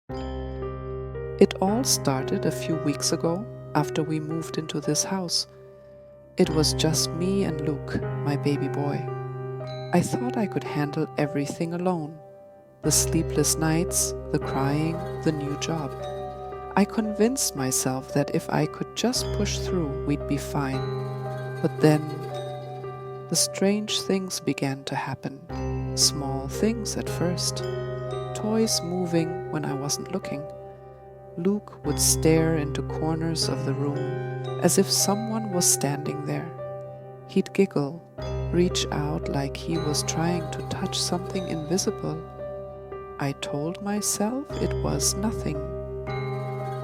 It all started a few weeks ago after we moved into this house. It was just me and Luke, my baby boy. I thought I could handle everything alone. The sleepless nights, the crying, the new job. I convinced myself that if I could just push through, we'd be fine. But then, the strange things began to happen. Small things at first. Toys moving when I wasn't looking. Luke would stare into corners of the room as if someone was standing there. He'd giggle, reach out like he was trying to touch something invisible. I told myself it was nothing.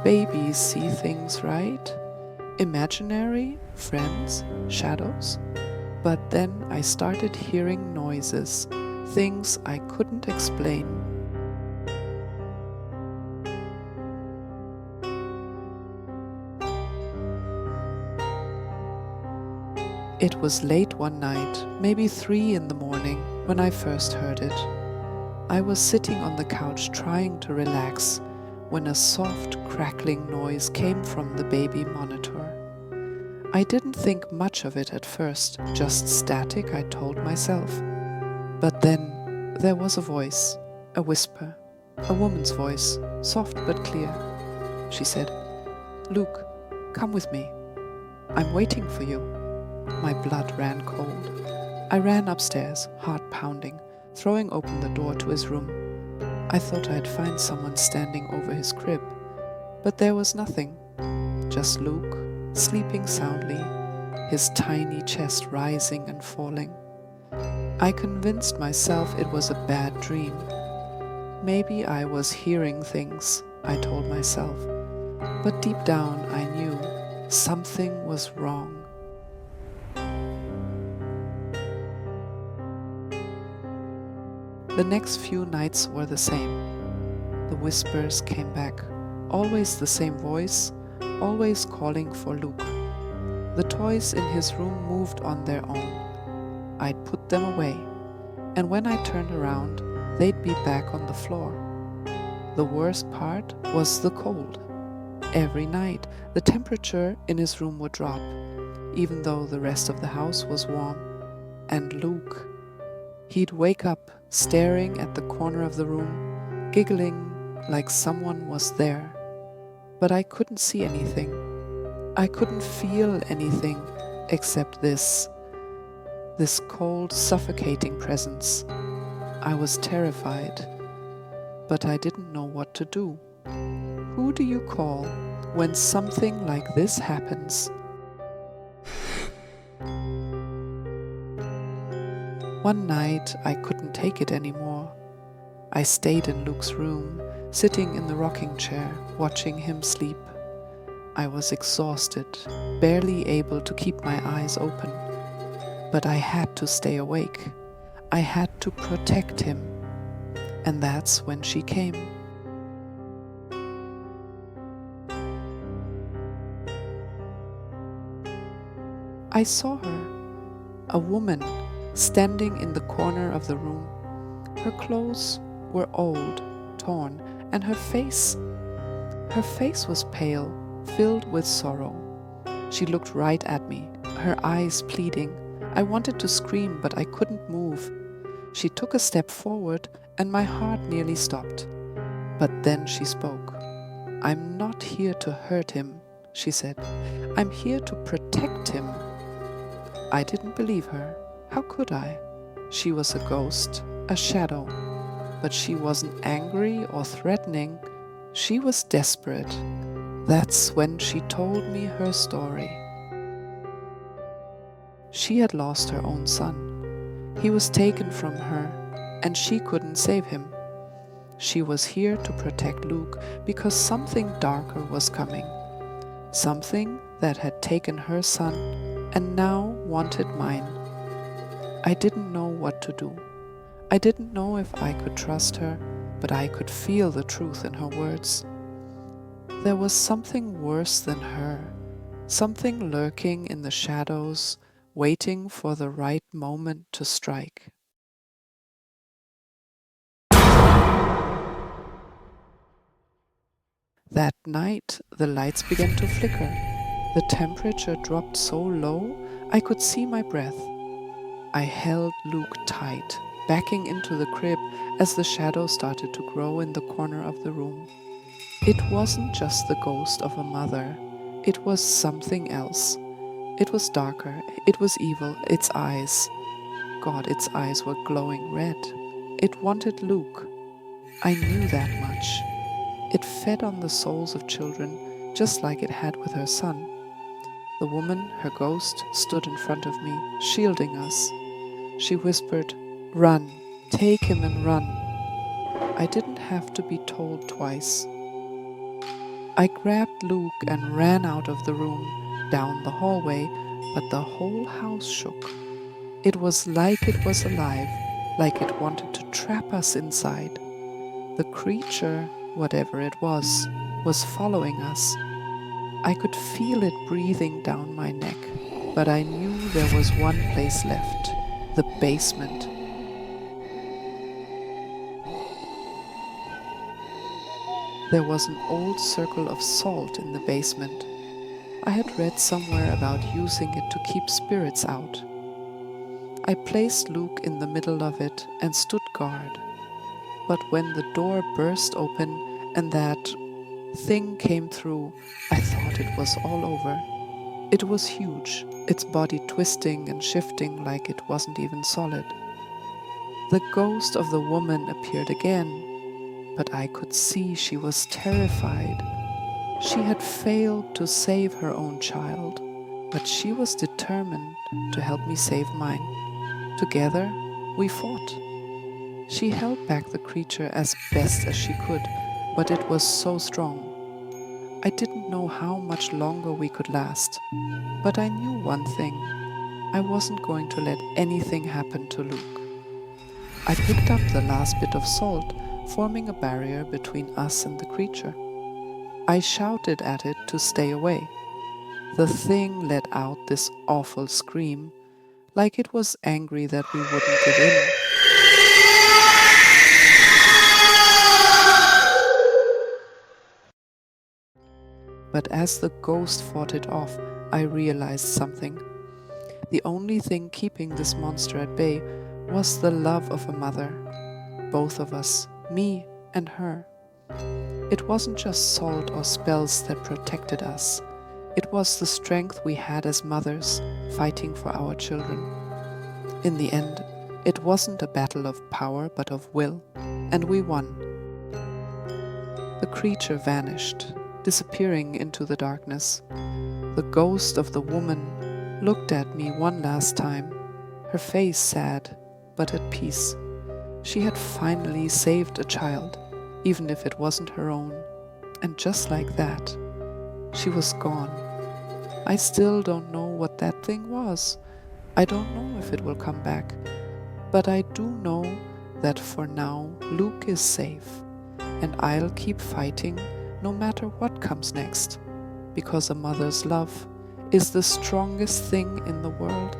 Babies see things, right? Imaginary, friends, shadows. But then I started hearing noises, things I couldn't explain. It was late one night, maybe 3 in the morning, when I first heard it. I was sitting on the couch trying to relax when a soft crackling noise came from the baby monitor. I didn't think much of it at first, just static, I told myself. But then there was a voice, a whisper, a woman's voice, soft but clear. She said, "Luke, come with me. I'm waiting for you." My blood ran cold. I ran upstairs, heart pounding, throwing open the door to his room. I thought I'd find someone standing over his crib, but there was nothing. Just Luke, sleeping soundly, his tiny chest rising and falling. I convinced myself it was a bad dream. Maybe I was hearing things, I told myself, but deep down I knew something was wrong. The next few nights were the same. The whispers came back, always the same voice, always calling for Luke. The toys in his room moved on their own. I'd put them away, and when I turned around, they'd be back on the floor. The worst part was the cold. Every night, the temperature in his room would drop, even though the rest of the house was warm. And Luke, he'd wake up staring at the corner of the room, giggling like someone was there. But I couldn't see anything. I couldn't feel anything except this cold, suffocating presence. I was terrified, but I didn't know what to do. Who do you call when something like this happens? One night I couldn't take it anymore. I stayed in Luke's room, sitting in the rocking chair, watching him sleep. I was exhausted, barely able to keep my eyes open. But I had to stay awake. I had to protect him. And that's when she came. I saw her, a woman, standing in the corner of the room. Her clothes were old, torn, and her face was pale, filled with sorrow. She looked right at me, her eyes pleading. I wanted to scream, but I couldn't move. She took a step forward, and my heart nearly stopped. But then she spoke. "I'm not here to hurt him," she said. "I'm here to protect him." I didn't believe her. How could I? She was a ghost, a shadow. But she wasn't angry or threatening. She was desperate. That's when she told me her story. She had lost her own son. He was taken from her, and she couldn't save him. She was here to protect Luke because something darker was coming. Something that had taken her son and now wanted mine. I didn't know what to do. I didn't know if I could trust her, but I could feel the truth in her words. There was something worse than her, something lurking in the shadows, waiting for the right moment to strike. That night, the lights began to flicker. The temperature dropped so low I could see my breath. I held Luke tight, backing into the crib as the shadow started to grow in the corner of the room. It wasn't just the ghost of a mother, it was something else. It was darker, it was evil, its eyes. God, its eyes were glowing red. It wanted Luke. I knew that much. It fed on the souls of children, just like it had with her son. The woman, her ghost, stood in front of me, shielding us. She whispered, "Run, take him and run." I didn't have to be told twice. I grabbed Luke and ran out of the room, down the hallway, but the whole house shook. It was like it was alive, like it wanted to trap us inside. The creature, whatever it was following us. I could feel it breathing down my neck, but I knew there was one place left, the basement. There was an old circle of salt in the basement. I had read somewhere about using it to keep spirits out. I placed Luke in the middle of it and stood guard. But when the door burst open and that thing came through, I thought it was all over. It was huge, its body twisting and shifting like it wasn't even solid. The ghost of the woman appeared again, but I could see she was terrified. She had failed to save her own child, but she was determined to help me save mine. Together, we fought. She held back the creature as best as she could, but it was so strong. I didn't know how much longer we could last, but I knew one thing. I wasn't going to let anything happen to Luke. I picked up the last bit of salt, forming a barrier between us and the creature. I shouted at it to stay away. The thing let out this awful scream, like it was angry that we wouldn't give in. But as the ghost fought it off, I realized something. The only thing keeping this monster at bay was the love of a mother. Both of us, me and her. It wasn't just salt or spells that protected us. It was the strength we had as mothers, fighting for our children. In the end, it wasn't a battle of power but of will, and we won. The creature vanished, disappearing into the darkness. The ghost of the woman looked at me one last time, her face sad, but at peace. She had finally saved a child, even if it wasn't her own. And just like that, she was gone. I still don't know what that thing was. I don't know if it will come back. But I do know that for now, Luke is safe, and I'll keep fighting no matter what comes next, because a mother's love is the strongest thing in the world.